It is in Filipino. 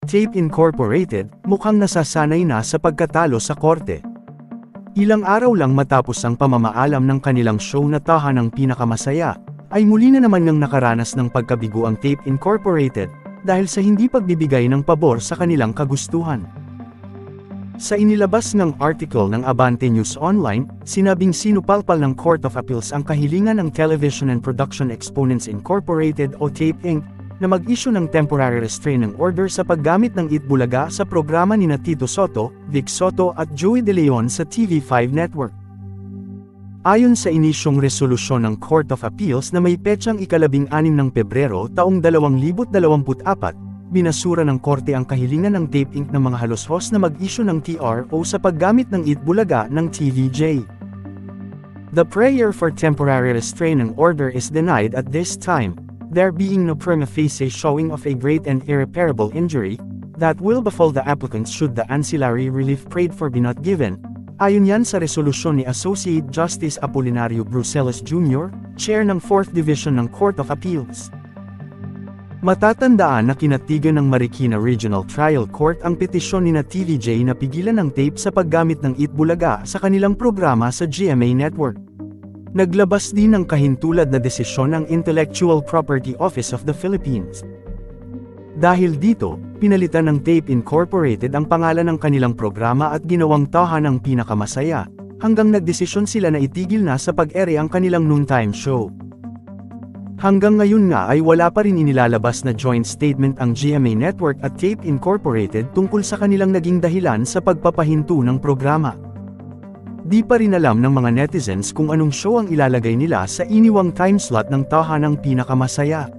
Tape Incorporated, mukhang nasasanay na sa pagkatalo sa korte. Ilang araw lang matapos ang pamamaalam ng kanilang show na Tahanang Pinakamasaya, ay muli na naman ngang nakaranas ng pagkabigo ang Tape Incorporated, dahil sa hindi pagbibigay ng pabor sa kanilang kagustuhan. Sa inilabas ng article ng Abante News Online, sinabing sinupalpal ng Court of Appeals ang kahilingan ng Television and Production Exponents Incorporated o TAPE Inc. na mag-issue ng temporary restraining order sa paggamit ng Itbulaga sa programa nina Tito Soto, Vic Soto at Joey De Leon sa TV5 Network. Ayon sa inisyong resolusyon ng Court of Appeals na may petsang 16 ng Pebrero taong 2024, binasura ng korte ang kahilingan ng TAPE Inc. ng mga halos-hos na mag-issue ng TRO sa paggamit ng Itbulaga ng TVJ. The prayer for temporary restraining order is denied at this time, there being no prima facie showing of a great and irreparable injury that will befall the applicants should the ancillary relief prayed for be not given. Ayon yan sa resolusyon ni Associate Justice Apolinario Brucelas Jr., Chair ng 4th Division ng Court of Appeals. Matatandaan na kinatigan ng Marikina Regional Trial Court ang petisyon nina TVJ na pigilan ng tape sa paggamit ng Itbulaga sa kanilang programa sa GMA Network. Naglabas din ng kahintulad na desisyon ang Intellectual Property Office of the Philippines. Dahil dito, pinalitan ng Tape Incorporated ang pangalan ng kanilang programa at ginawang Tahanang Pinakamasaya, hanggang nagdesisyon sila na itigil na sa pag-ere ang kanilang noontime show. Hanggang ngayon nga ay wala pa rin inilalabas na joint statement ang GMA Network at Tape Incorporated tungkol sa kanilang naging dahilan sa pagpapahinto ng programa. Di pa rin alam ng mga netizens kung anong show ang ilalagay nila sa iniwang timeslot ng Tahanang Pinakamasaya.